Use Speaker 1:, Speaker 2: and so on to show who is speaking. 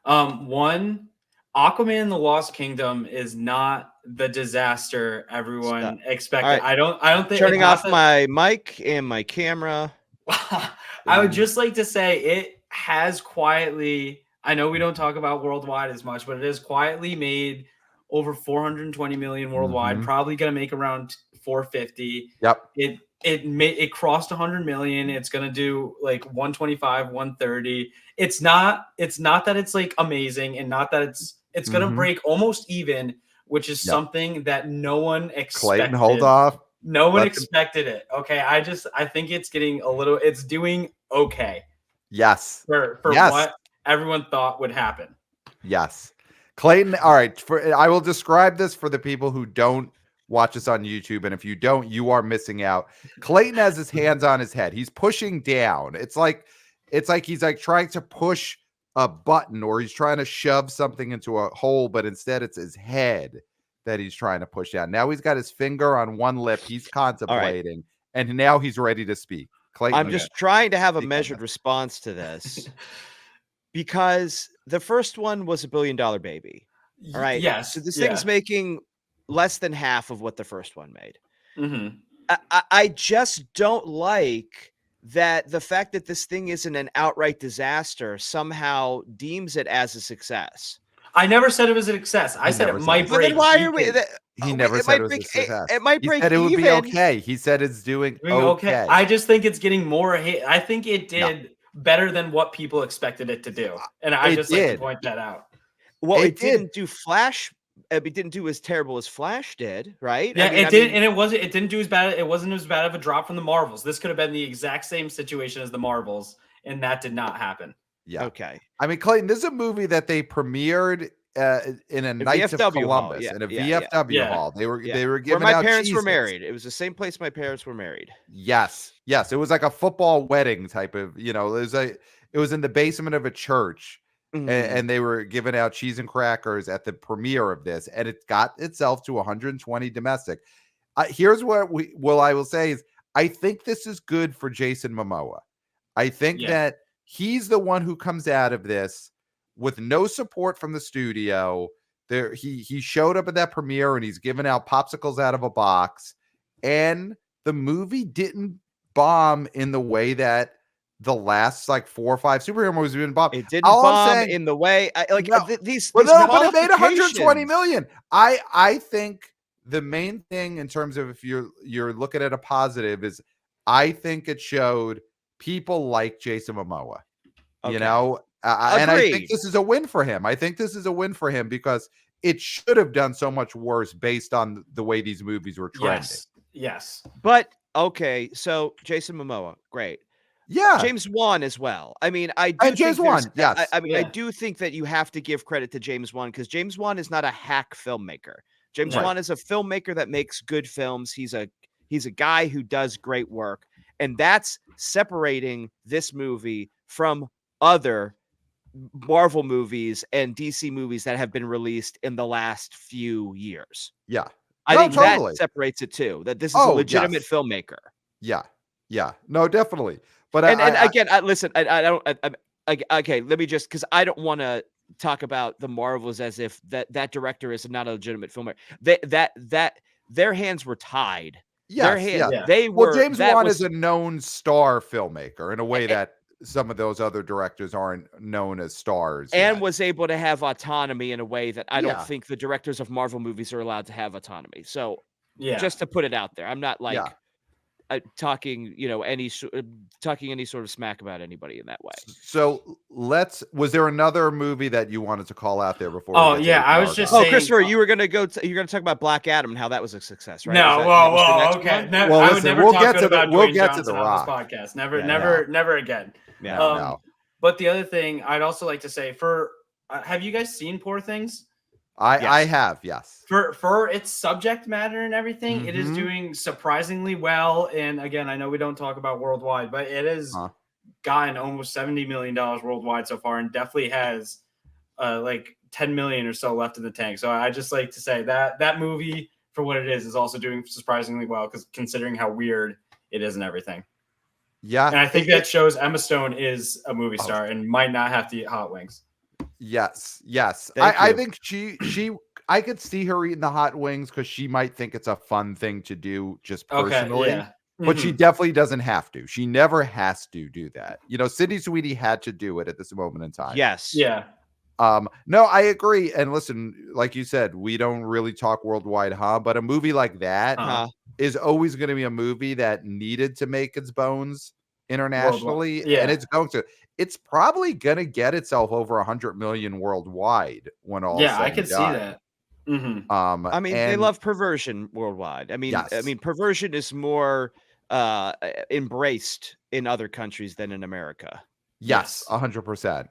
Speaker 1: One, Aquaman and the Lost Kingdom is not the disaster everyone expected.
Speaker 2: Right.
Speaker 1: I don't think
Speaker 2: turning off my mic and my camera.
Speaker 1: I would just like to say it has quietly, I know we don't talk about worldwide as much, but it has quietly made over 420 million worldwide, probably going to make around 450.
Speaker 3: Yep.
Speaker 1: It crossed 100 million. It's going to do like 125, 130. It's not that it's like amazing, and not that it's going to break almost even, which is something that no one expected.
Speaker 3: Clayton, hold off.
Speaker 1: No one expected it. Okay. I think it's getting it's doing okay.
Speaker 3: Yes.
Speaker 1: For what everyone thought would happen.
Speaker 3: Yes. Clayton, all right. I will describe this for the people who don't watch us on YouTube. And if you don't, you are missing out. Clayton has his hands on his head. He's pushing down. It's like he's like trying to push a button, or he's trying to shove something into a hole, but instead it's his head that he's trying to push down. Now he's got his finger on one lip. He's contemplating, and now he's ready to speak. Clayton,
Speaker 2: I'm just trying to have a measured response to this because the first one was $1 billion baby. All right.
Speaker 1: Yes.
Speaker 2: So this thing's making less than half of what the first one made.
Speaker 1: Mm-hmm.
Speaker 2: I just don't like that the fact that this thing isn't an outright disaster somehow deems it as a success.
Speaker 1: I never said it was a success. I said it might break.
Speaker 2: But then why are we?
Speaker 3: He never said it was a success.
Speaker 2: It might break.
Speaker 3: He said it would be okay. He said it's doing okay.
Speaker 1: I just think it's getting more hate. I think it did better than what people expected it to do, and I just like to point that out.
Speaker 2: Well, it didn't do Flash. It didn't do as terrible as Flash did, right?
Speaker 1: Yeah, it did, and it didn't do as bad. It wasn't as bad of a drop from the Marvels. This could have been the exact same situation as the Marvels, and that did not happen.
Speaker 3: Yeah.
Speaker 2: Okay.
Speaker 3: I mean, Clayton, this is a movie that they premiered in a Knights of Columbus, in a VFW hall. They were giving
Speaker 2: where my
Speaker 3: out
Speaker 2: parents
Speaker 3: cheeses.
Speaker 2: were married. It was the same place my parents were married.
Speaker 3: Yes. It was like a football wedding type of, it was in the basement of a church, and they were giving out cheese and crackers at the premiere of this, and it got itself to 120 domestic. Here's what I will say is, I think this is good for Jason Momoa. I think that he's the one who comes out of this with no support from the studio. There, he showed up at that premiere and he's giving out popsicles out of a box, and the movie didn't bomb in the way that the last like 4 or 5 superhero movies have been bombed.
Speaker 2: It didn't bomb in the way these.
Speaker 3: But it made 120 million. I think the main thing in terms of if you're looking at a positive is, I think it showed people like Jason Momoa. Okay. And I think this is a win for him. Because it should have done so much worse based on the way these movies were trending.
Speaker 1: Yes.
Speaker 2: But okay, so Jason Momoa, great.
Speaker 3: Yeah.
Speaker 2: James Wan as well. I mean, I do
Speaker 3: James Wan, yes.
Speaker 2: I do think that you have to give credit to James Wan, because James Wan is not a hack filmmaker. James Wan is a filmmaker that makes good films. He's a guy who does great work. And that's separating this movie from other Marvel movies and DC movies that have been released in the last few years.
Speaker 3: Yeah.
Speaker 2: I think that separates it too, that this is a legitimate filmmaker.
Speaker 3: Yeah. No, definitely. But
Speaker 2: again, listen, okay, let me just, because I don't want to talk about the Marvels as if that director is not a legitimate filmmaker. That their hands were tied. They were.
Speaker 3: Well, James Wan is a known star filmmaker in a way that some of those other directors aren't known as stars,
Speaker 2: and was able to have autonomy in a way that I don't think the directors of Marvel movies are allowed to have autonomy. So, just to put it out there, I'm not like talking any sort of smack about anybody in that way.
Speaker 3: So was there another movie that you wanted to call out there before?
Speaker 1: I was just saying.
Speaker 2: Christopher, you're gonna talk about Black Adam and how that was a success, right?
Speaker 1: No, okay. I would never talk about Dwayne Johnson
Speaker 3: on
Speaker 1: this podcast. Never again.
Speaker 3: No.
Speaker 1: But the other thing I'd also like to say, have you guys seen Poor Things?
Speaker 3: I have, yes.
Speaker 1: For its subject matter and everything, it is doing surprisingly well. And again, I know we don't talk about worldwide, but it has gotten almost $70 million worldwide so far, and definitely has like 10 million or so left in the tank. So I just like to say that movie, for what it is also doing surprisingly well, because considering how weird it is and everything.
Speaker 3: Yeah.
Speaker 1: And I think that shows Emma Stone is a movie star and might not have to eat hot wings.
Speaker 3: Yes.
Speaker 2: Thank
Speaker 3: I
Speaker 2: you.
Speaker 3: think I could see her eating the hot wings because she might think it's a fun thing to do just personally.
Speaker 1: Okay, yeah.
Speaker 3: But she definitely doesn't have to. She never has to do that. You know, Sydney Sweeney had to do it at this moment in time.
Speaker 2: Yes.
Speaker 1: Yeah.
Speaker 3: No, I agree. And listen, like you said, we don't really talk worldwide, but a movie like that is always going to be a movie that needed to make its bones internationally.
Speaker 1: Worldwide. Yeah.
Speaker 3: And it's probably going to get itself over 100 million worldwide when all is said
Speaker 1: I could
Speaker 3: and
Speaker 1: see
Speaker 3: done.
Speaker 1: that.
Speaker 2: I mean, they love Perversion worldwide. I mean, Perversion is more embraced in other countries than in America.
Speaker 3: Yes, 100%.